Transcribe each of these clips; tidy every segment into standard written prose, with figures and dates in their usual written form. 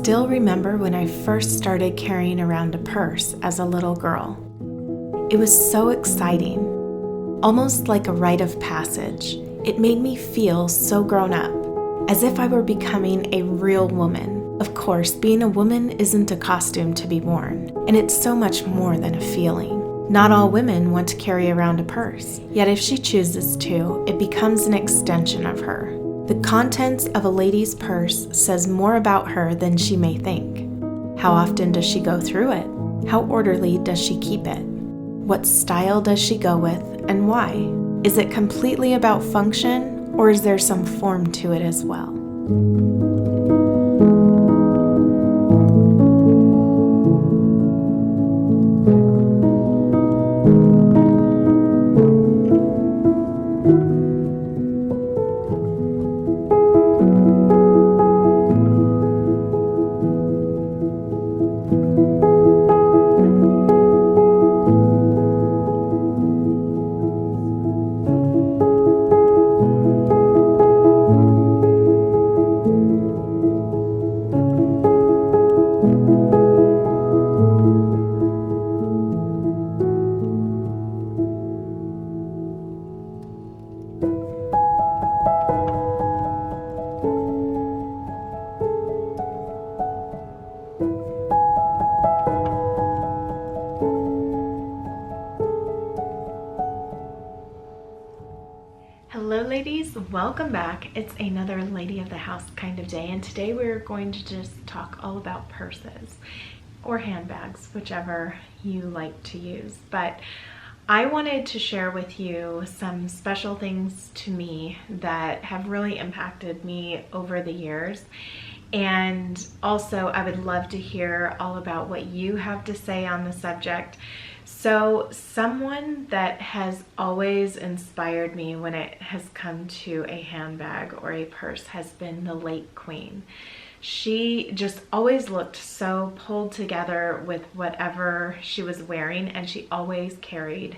still remember when I first started carrying around a purse as a little girl. It was so exciting, almost like a rite of passage. It made me feel so grown up, as if I were becoming a real woman. Of course, being a woman isn't a costume to be worn, and it's so much more than a feeling. Not all women want to carry around a purse, yet if she chooses to, it becomes an extension of her. The contents of a lady's purse says more about her than she may think. How often does she go through it? How orderly does she keep it? What style does she go with, and why? Is it completely about function, or is there some form to it as well? Hello ladies, welcome back. It's another lady of the house kind of day, and today we're going to just talk all about purses or handbags, whichever you like to use. But I wanted to share with you some special things to me that have really impacted me over the years. And also I would love to hear all about what you have to say on the subject. So someone that has always inspired me when it has come to a handbag or a purse has been the late Queen. She just always looked so pulled together with whatever she was wearing, and she always carried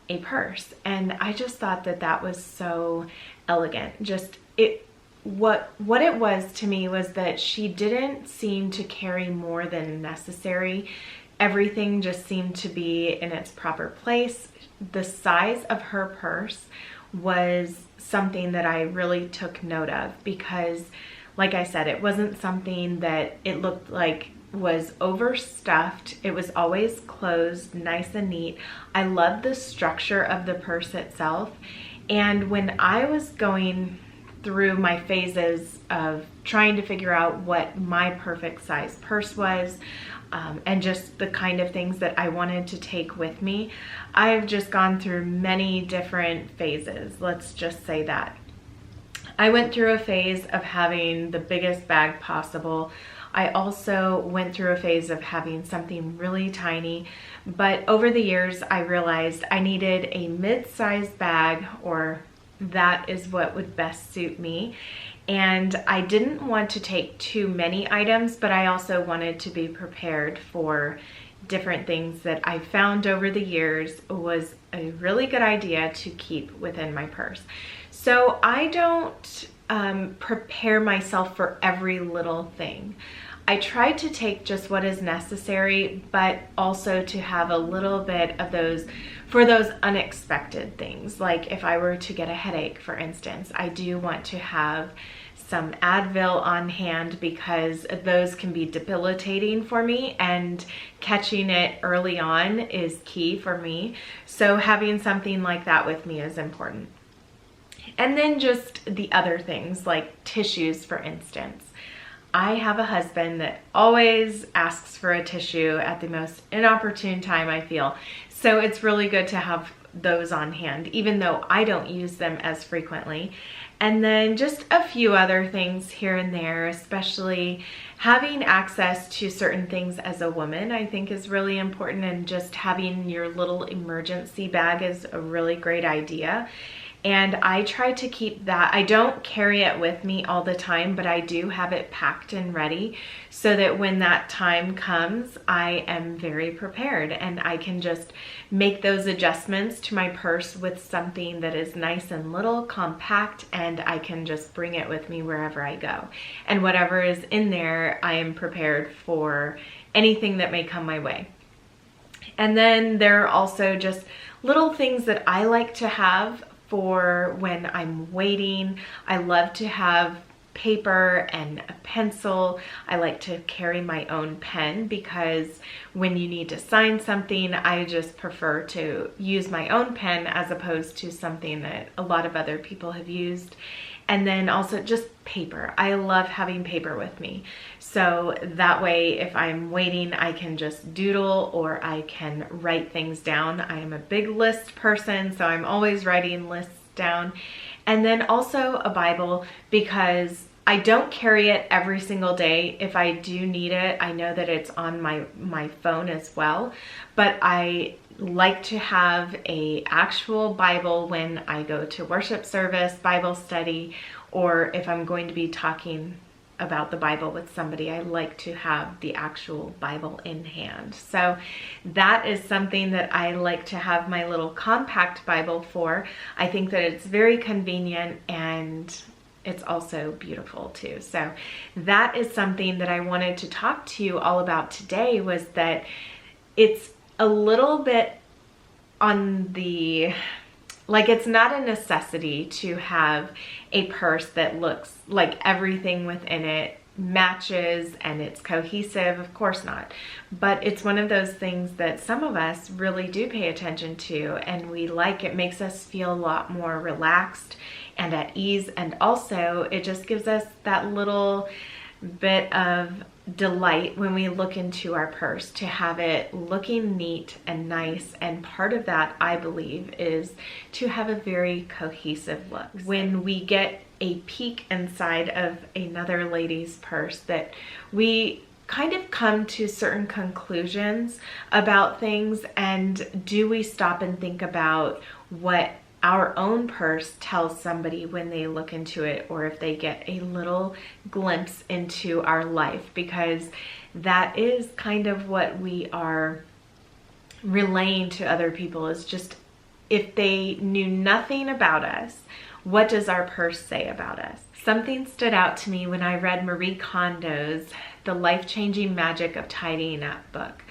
a purse. And I just thought that that was so elegant. What it was to me was that she didn't seem to carry more than necessary. Everything just seemed to be in its proper place. The size of her purse was something that I really took note of because, like I said, it wasn't something that it looked like was overstuffed. It was always closed, nice and neat. I loved the structure of the purse itself. And when I was going through my phases of trying to figure out what my perfect size purse was, and just the kind of things that I wanted to take with me, I've just gone through many different phases. Let's just say that. I went through a phase of having the biggest bag possible. I also went through a phase of having something really tiny, but over the years I realized I needed a mid-sized bag, or that is what would best suit me. And I didn't want to take too many items, but I also wanted to be prepared for different things that I found over the years was a really good idea to keep within my purse. So I don't prepare myself for every little thing. I try to take just what is necessary, but also to have a little bit of those for those unexpected things. Like if I were to get a headache, for instance, I do want to have some Advil on hand because those can be debilitating for me, and catching it early on is key for me. So having something like that with me is important. And then just the other things like tissues, for instance. I have a husband that always asks for a tissue at the most inopportune time, I feel. So it's really good to have those on hand, even though I don't use them as frequently. And then just a few other things here and there, especially having access to certain things as a woman, I think is really important. And just having your little emergency bag is a really great idea. And I try to keep that. I don't carry it with me all the time, but I do have it packed and ready so that when that time comes, I am very prepared and I can just make those adjustments to my purse with something that is nice and little, compact, and I can just bring it with me wherever I go. And whatever is in there, I am prepared for anything that may come my way. And then there are also just little things that I like to have for when I'm waiting. I love to have paper and a pencil. I like to carry my own pen because when you need to sign something, I just prefer to use my own pen as opposed to something that a lot of other people have used. And then also just paper. I love having paper with me. So that way, if I'm waiting, I can just doodle or I can write things down. I am a big list person, so I'm always writing lists down. And then also a Bible, because I don't carry it every single day. If I do need it, I know that it's on my phone as well. But I like to have a actual Bible when I go to worship service, Bible study, or if I'm going to be talking about the Bible with somebody, I like to have the actual Bible in hand. So that is something that I like to have my little compact Bible for. I think that it's very convenient and it's also beautiful too. So that is something that I wanted to talk to you all about today, was that it's a little bit on the, like, it's not a necessity to have a purse that looks like everything within it matches and it's cohesive. Of course not. But it's one of those things that some of us really do pay attention to and we like. It makes us feel a lot more relaxed and at ease. And also it just gives us that little bit of delight when we look into our purse to have it looking neat and nice. And part of that, I believe, is to have a very cohesive look. When we get a peek inside of another lady's purse, that we kind of come to certain conclusions about things, and do we stop and think about what our own purse tells somebody when they look into it, or if they get a little glimpse into our life, because that is kind of what we are relaying to other people, is just, if they knew nothing about us, what does our purse say about us? Something stood out to me when I read Marie Kondo's The Life-Changing Magic of Tidying Up book.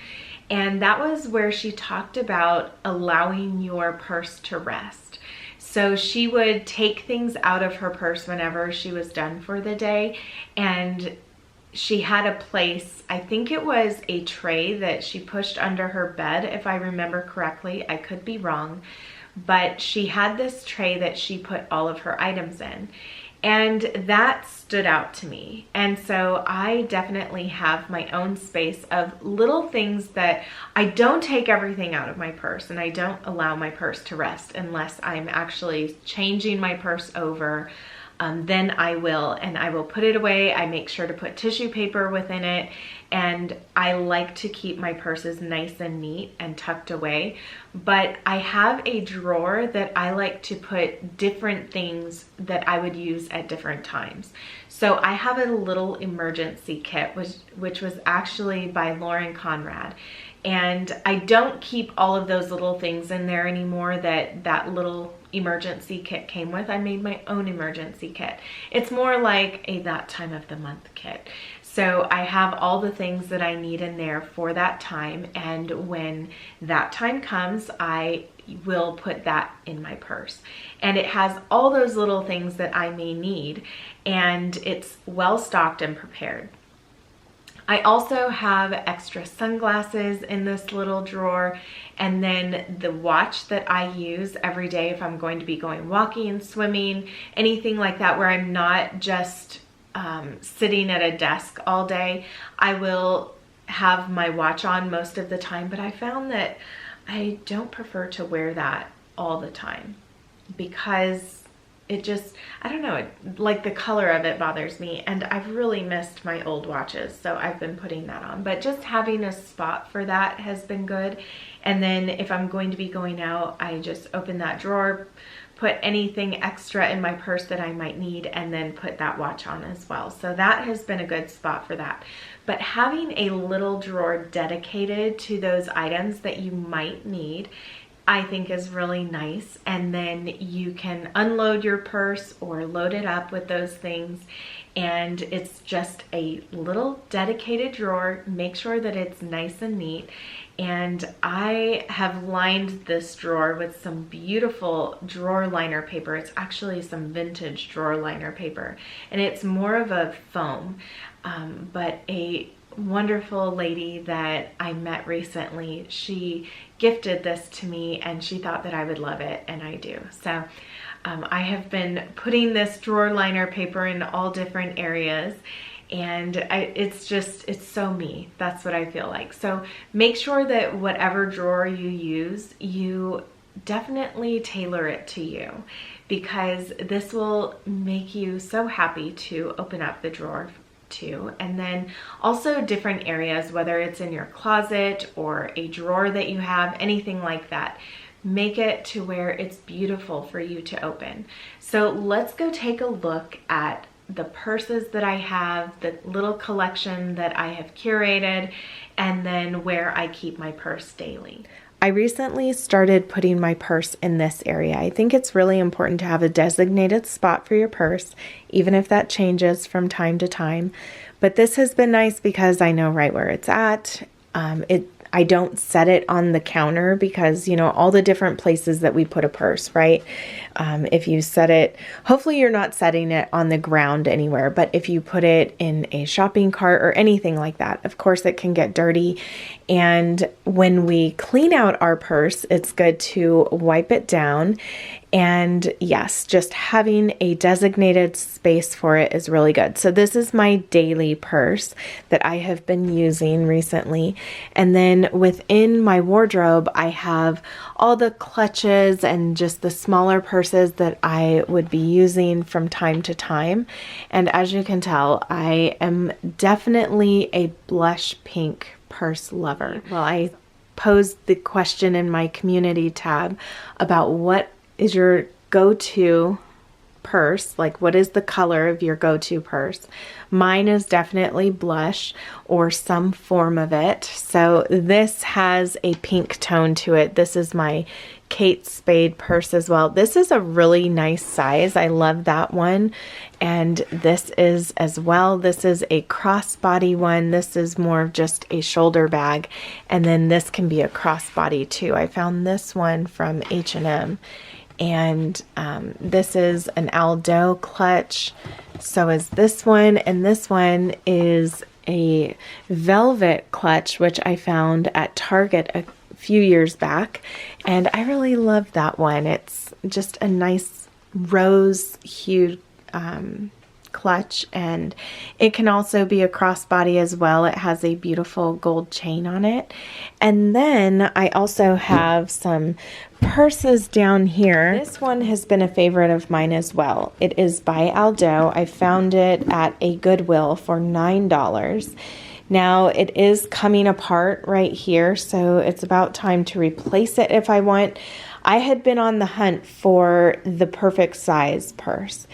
And that was where she talked about allowing your purse to rest. So she would take things out of her purse whenever she was done for the day, and she had a place, I think it was a tray that she pushed under her bed, if I remember correctly. I could be wrong, but she had this tray that she put all of her items in. And that stood out to me. And so I definitely have my own space of little things that I don't take everything out of my purse, and I don't allow my purse to rest unless I'm actually changing my purse over. Then I will, and I will put it away. I make sure to put tissue paper within it, and I like to keep my purses nice and neat and tucked away. But I have a drawer that I like to put different things that I would use at different times. So I have a little emergency kit, which was actually by Lauren Conrad. And I don't keep all of those little things in there anymore that little emergency kit came with. I made my own emergency kit. It's more like a that time of the month kit. So I have all the things that I need in there for that time, and when that time comes, I will put that in my purse. And it has all those little things that I may need, and it's well stocked and prepared. I also have extra sunglasses in this little drawer, and then the watch that I use every day if I'm going to be going walking, swimming, anything like that, where I'm not just sitting at a desk all day. I will have my watch on most of the time, but I found that I don't prefer to wear that all the time because it just, I don't know, like the color of it bothers me, and I've really missed my old watches, so I've been putting that on. But just having a spot for that has been good. And then if I'm going to be going out, I just open that drawer, put anything extra in my purse that I might need, and then put that watch on as well. So that has been a good spot for that. But having a little drawer dedicated to those items that you might need, I think is really nice. And then you can unload your purse or load it up with those things. And it's just a little dedicated drawer. Make sure that it's nice and neat. And I have lined this drawer with some beautiful drawer liner paper. It's actually some vintage drawer liner paper. And it's more of a foam, but a wonderful lady that I met recently, she gifted this to me and she thought that I would love it, and I do. So I have been putting this drawer liner paper in all different areas, and it's so me. That's what I feel like. So make sure that whatever drawer you use, you definitely tailor it to you, because this will make you so happy to open up the drawer too. And then also different areas, whether it's in your closet or a drawer that you have, anything like that, make it to where it's beautiful for you to open. So let's go take a look at the purses that I have, the little collection that I have curated, and then where I keep my purse daily. I recently started putting my purse in this area. I think it's really important to have a designated spot for your purse, even if that changes from time to time. But this has been nice because I know right where it's at. I don't set it on the counter because, you know, all the different places that we put a purse, right? If you set it, hopefully you're not setting it on the ground anywhere, but if you put it in a shopping cart or anything like that, of course it can get dirty. And when we clean out our purse, it's good to wipe it down. And yes, just having a designated space for it is really good. So this is my daily purse that I have been using recently. And then within my wardrobe, I have all the clutches and just the smaller purses that I would be using from time to time. And as you can tell, I am definitely a blush pink purse lover. Well, I posed the question in my community tab about what is your go-to purse, like what is the color of your go-to purse. Mine is definitely blush or some form of it. So this has a pink tone to it. This is my Kate Spade purse as well. This is a really nice size. I love that one. And this is as well. This is a crossbody one. This is more of just a shoulder bag. And then this can be a crossbody too. I found this one from H&M. And this is an Aldo clutch. So is this one, and this one is a velvet clutch, which I found at Target a few years back, and I really love that one. It's just a nice rose hued clutch, and it can also be a crossbody as well. It has a beautiful gold chain on it. And then I also have some purses down here. This one has been a favorite of mine as well. It is by Aldo. I found it at a Goodwill for $9. Now it is coming apart right here, so it's about time to replace it if I want. I had been on the hunt for the perfect size purse.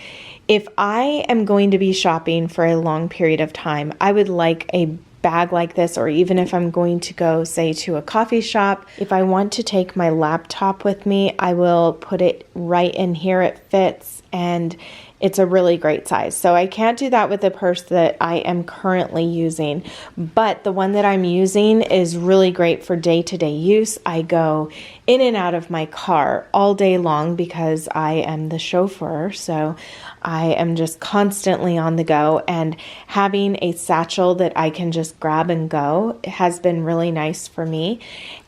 If I am going to be shopping for a long period of time, I would like a bag like this, or even if I'm going to go, say, to a coffee shop, if I want to take my laptop with me, I will put it right in here. It fits, and it's a really great size. So I can't do that with the purse that I am currently using, but the one that I'm using is really great for day-to-day use. I go in and out of my car all day long because I am the chauffeur, so I am just constantly on the go, and having a satchel that I can just grab and go has been really nice for me.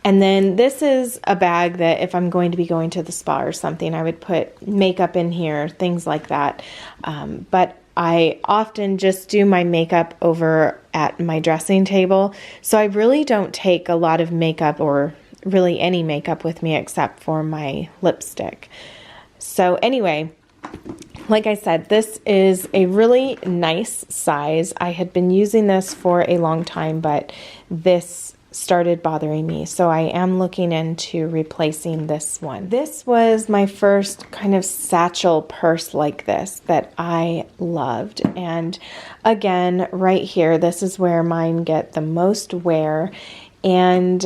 And then this is a bag that if I'm going to be going to the spa or something, I would put makeup in here, things like that. But I often just do my makeup over at my dressing table, so I really don't take a lot of makeup or really any makeup with me except for my lipstick. So anyway, like I said, this is a really nice size. I had been using this for a long time, but this started bothering me. So I am looking into replacing this one. This was my first kind of satchel purse like this that I loved. And again, right here, this is where mine get the most wear. And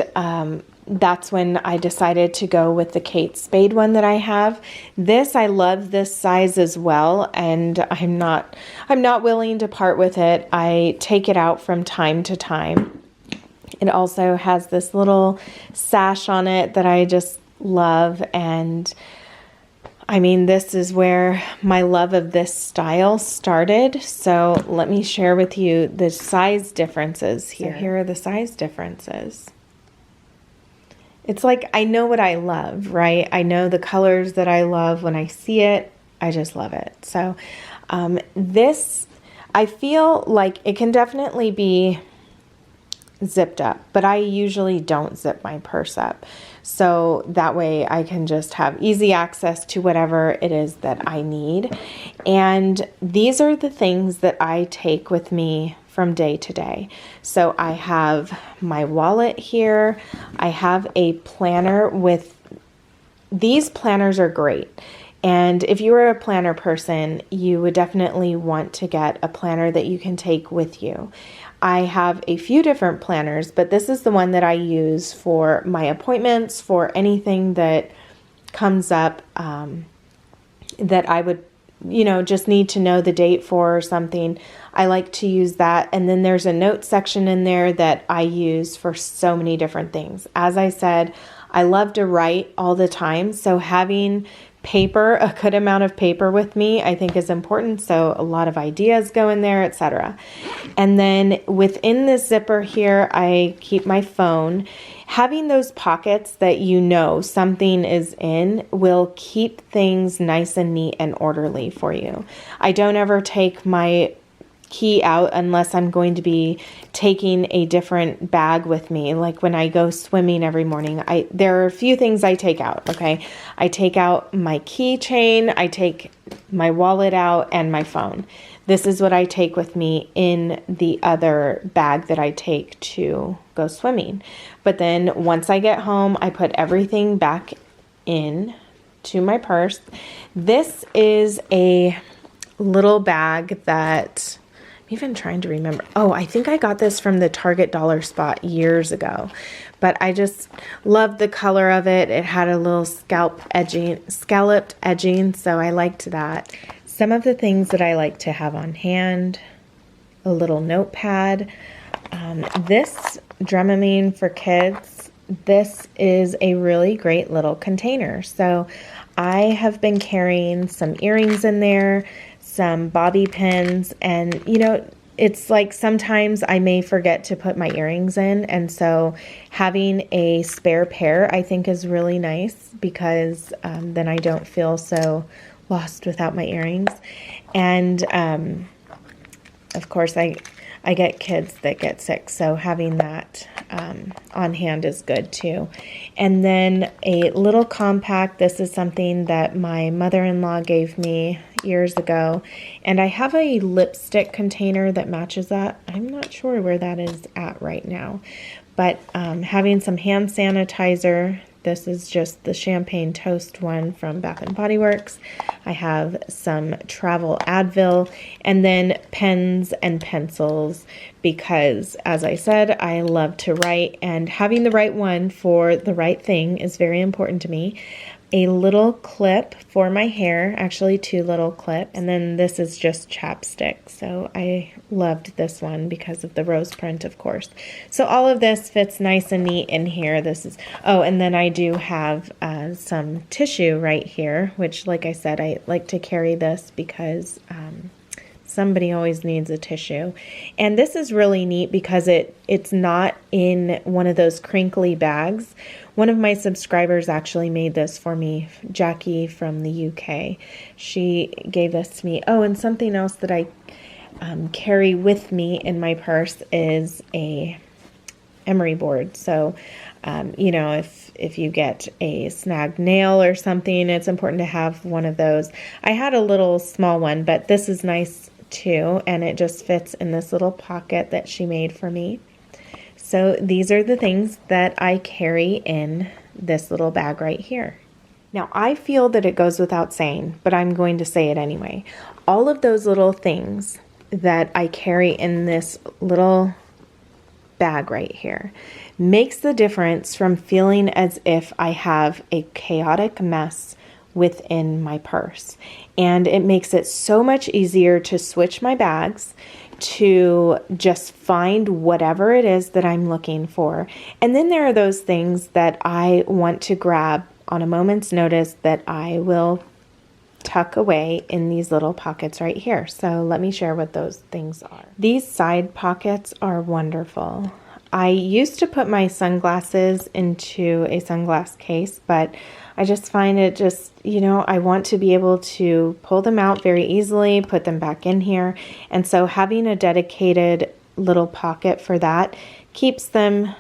that's when I decided to go with the Kate Spade one that I have. This, I love this size as well, and I'm not willing to part with it. I take it out from time to time. It also has this little sash on it that I just love, and I mean, this is where my love of this style started. So let me share with you the size differences here. So here are the size differences. It's like, I know what I love, right? I know the colors that I love. When I see it, I just love it. So this, I feel like it can definitely be zipped up, but I usually don't zip my purse up. So that way I can just have easy access to whatever it is that I need. And these are the things that I take with me from day to day. So I have my wallet here. I have a planner with, these planners are great. And if you are a planner person, you would definitely want to get a planner that you can take with you. I have a few different planners, but this is the one that I use for my appointments, for anything that comes up that I would, you know, just need to know the date for or something. I like to use that. And then there's a note section in there that I use for so many different things. As I said, I love to write all the time. So having paper, a good amount of paper with me, I think is important. So a lot of ideas go in there, etc. And then within this zipper here, I keep my phone. Having those pockets that you know something is in will keep things nice and neat and orderly for you. I don't ever take my key out unless I'm going to be taking a different bag with me. Like when I go swimming every morning, there are a few things I take out, okay? I take out my keychain, I take my wallet out, and my phone. This is what I take with me in the other bag that I take to go swimming. But then once I get home, I put everything back in to my purse. This is a little bag that I'm even trying to remember. Oh, I think I got this from the Target dollar spot years ago, but I just loved the color of it. It had a little scalloped edging, so I liked that. Some of the things that I like to have on hand, a little notepad. This Dramamine for kids, this is a really great little container. So I have been carrying some earrings in there, some bobby pins, and you know, it's like sometimes I may forget to put my earrings in, and so having a spare pair I think is really nice because then I don't feel so lost without my earrings. And of course I get kids that get sick, so having that on hand is good too. And then a little compact. This is something that my mother-in-law gave me years ago, and I have a lipstick container that matches that. I'm not sure where that is at right now, but having some hand sanitizer. This is just the Champagne Toast one from Bath & Body Works. I have some travel Advil, and then pens and pencils because, as I said, I love to write, and having the right one for the right thing is very important to me. A little clip for my hair, actually 2 little clips, and then this is just chapstick. So I loved this one because of the rose print, of course. So all of this fits nice and neat in here. This is, oh, and then I do have some tissue right here, which, like I said, I like to carry this because somebody always needs a tissue. And this is really neat because it's not in one of those crinkly bags. One of my subscribers actually made this for me, Jackie from the UK. She gave this to me. Oh, and something else that I carry with me in my purse is a Emery board. So, you know, if you get a snagged nail or something, it's important to have one of those. I had a little small one, but this is nice too, and it just fits in this little pocket that she made for me. So these are the things that I carry in this little bag right here. Now I feel that it goes without saying, but I'm going to say it anyway. All of those little things that I carry in this little bag right here makes the difference from feeling as if I have a chaotic mess within my purse. And it makes it so much easier to switch my bags, to just find whatever it is that I'm looking for. And then there are those things that I want to grab on a moment's notice that I will tuck away in these little pockets right here. So let me share what those things are. These side pockets are wonderful. I used to put my sunglasses into a sunglass case, but I just find it just, you know, I want to be able to pull them out very easily, put them back in here. And so having a dedicated little pocket for that keeps them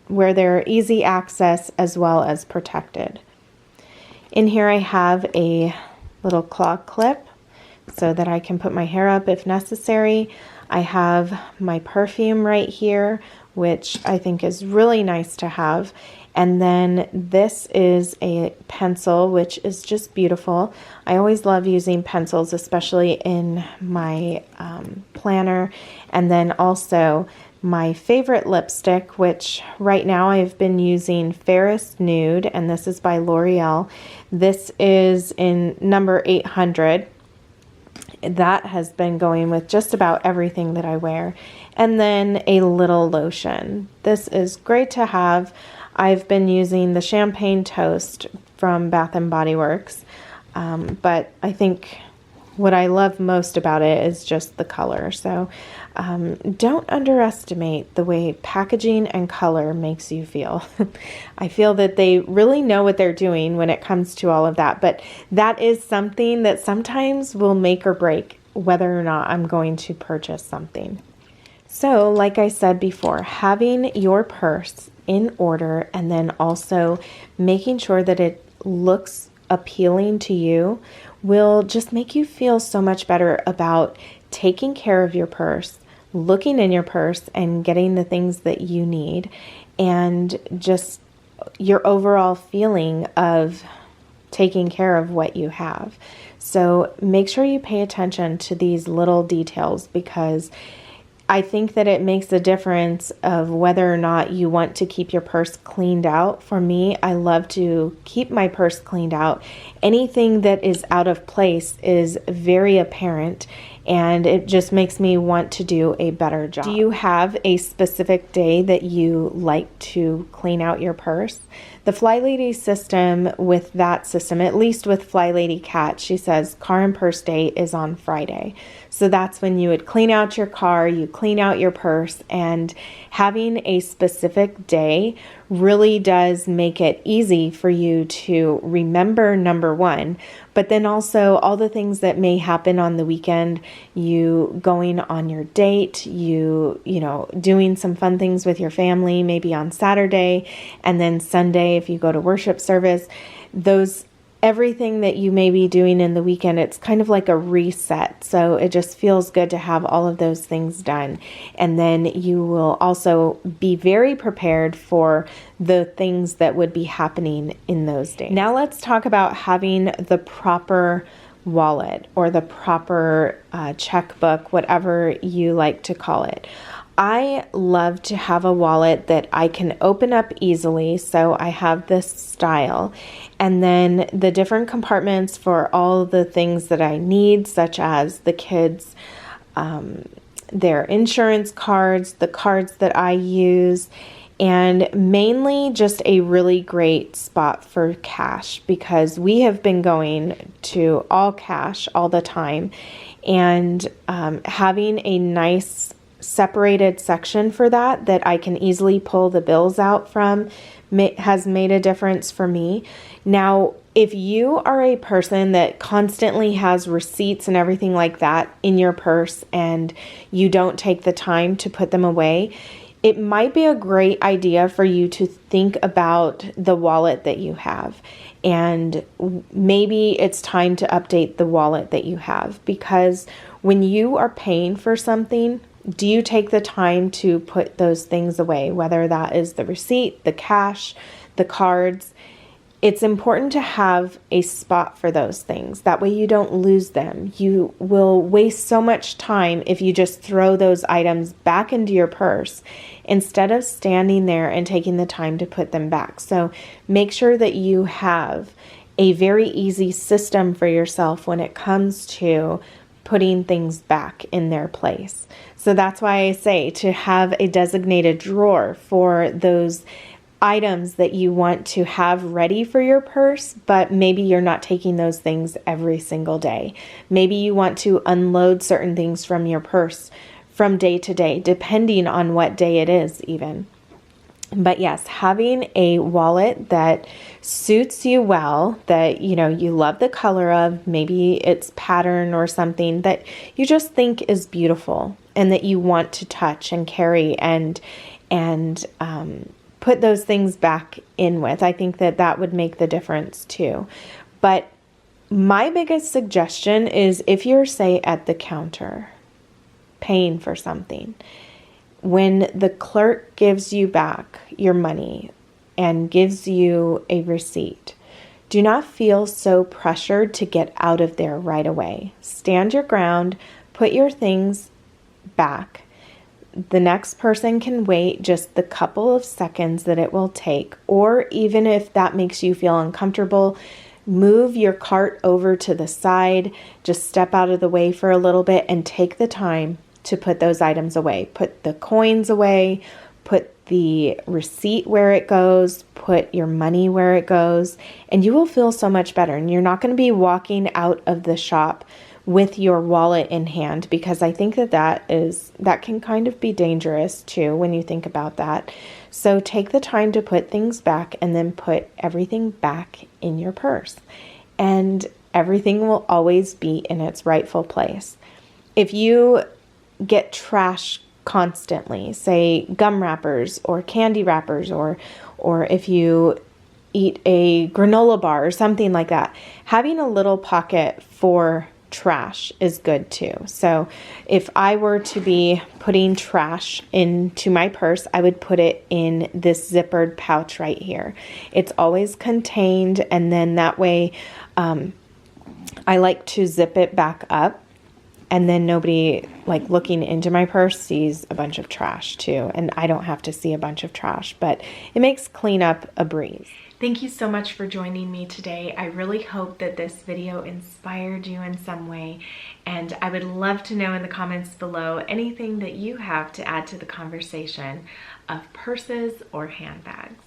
where they're easy access as well as protected. In here I have a little claw clip so that I can put my hair up if necessary. I have my perfume right here, which I think is really nice to have. And then this is a pencil, which is just beautiful. I always love using pencils, especially in my planner. And then also my favorite lipstick, which right now I've been using Fairest Nude, and this is by L'Oreal. This is in number 800. That has been going with just about everything that I wear. And then a little lotion. This is great to have. I've been using the Champagne Toast from Bath & Body Works, but I think what I love most about it is just the color. So don't underestimate the way packaging and color makes you feel. I feel that they really know what they're doing when it comes to all of that, but that is something that sometimes will make or break whether or not I'm going to purchase something. So like I said before, having your purse in order and then also making sure that it looks appealing to you will just make you feel so much better about taking care of your purse, looking in your purse and getting the things that you need, and just your overall feeling of taking care of what you have. So make sure you pay attention to these little details, because I think that it makes a difference of whether or not you want to keep your purse cleaned out. For me, I love to keep my purse cleaned out. Anything that is out of place is very apparent, and it just makes me want to do a better job. Do you have a specific day that you like to clean out your purse? The Fly Lady system, with that system, at least with Fly Lady Cat, she says car and purse day is on Friday. So that's when you would clean out your car, you clean out your purse, and having a specific day really does make it easy for you to remember, number one, but then also all the things that may happen on the weekend, you going on your date, you know, doing some fun things with your family, maybe on Saturday, and then Sunday if you go to worship service, everything that you may be doing in the weekend, it's kind of like a reset. So it just feels good to have all of those things done. And then you will also be very prepared for the things that would be happening in those days. Now let's talk about having the proper wallet or the proper checkbook, whatever you like to call it. I love to have a wallet that I can open up easily. So I have this style, and then the different compartments for all the things that I need, such as the kids, their insurance cards, the cards that I use, and mainly just a really great spot for cash, because we have been going to all cash all the time, and having a nice separated section for that I can easily pull the bills out from has made a difference for me. Now, if you are a person that constantly has receipts and everything like that in your purse and you don't take the time to put them away, it might be a great idea for you to think about the wallet that you have. And maybe it's time to update the wallet that you have, because when you are paying for something, Do you take the time to put those things away, whether that is the receipt, the cash, the cards? It's important to have a spot for those things. That way you don't lose them. You will waste so much time if you just throw those items back into your purse instead of standing there and taking the time to put them back. So make sure that you have a very easy system for yourself when it comes to putting things back in their place. So that's why I say to have a designated drawer for those items that you want to have ready for your purse, but maybe you're not taking those things every single day. Maybe you want to unload certain things from your purse from day to day, depending on what day it is even. But yes, having a wallet that suits you well, that you love the color of, maybe it's pattern or something that you just think is beautiful and that you want to touch and carry and put those things back in with. I think that would make the difference too. But my biggest suggestion is if you're, say, at the counter paying for something, when the clerk gives you back your money and gives you a receipt, do not feel so pressured to get out of there right away. Stand your ground, put your things back. The next person can wait just the couple of seconds that it will take, or even if that makes you feel uncomfortable, move your cart over to the side, just step out of the way for a little bit and take the time to put those items away. Put the coins away, put the receipt where it goes, put your money where it goes, and you will feel so much better. And you're not going to be walking out of the shop with your wallet in hand, because I think that can kind of be dangerous too when you think about that. So take the time to put things back and then put everything back in your purse, and everything will always be in its rightful place. If you get trash constantly, say gum wrappers or candy wrappers, or if you eat a granola bar or something like that, having a little pocket for trash is good too. So if I were to be putting trash into my purse, I would put it in this zippered pouch right here. It's always contained, and then that way I like to zip it back up, and then nobody looking into my purse sees a bunch of trash too, and I don't have to see a bunch of trash, but it makes cleanup a breeze. Thank you so much for joining me today. I really hope that this video inspired you in some way, and I would love to know in the comments below anything that you have to add to the conversation of purses or handbags.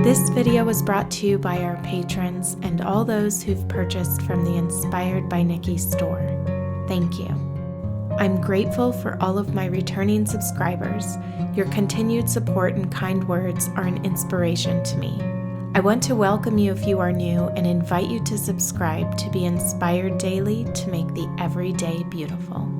This video was brought to you by our patrons and all those who've purchased from the Inspired by Nikki store. Thank you. I'm grateful for all of my returning subscribers. Your continued support and kind words are an inspiration to me. I want to welcome you if you are new and invite you to subscribe to be inspired daily to make the everyday beautiful.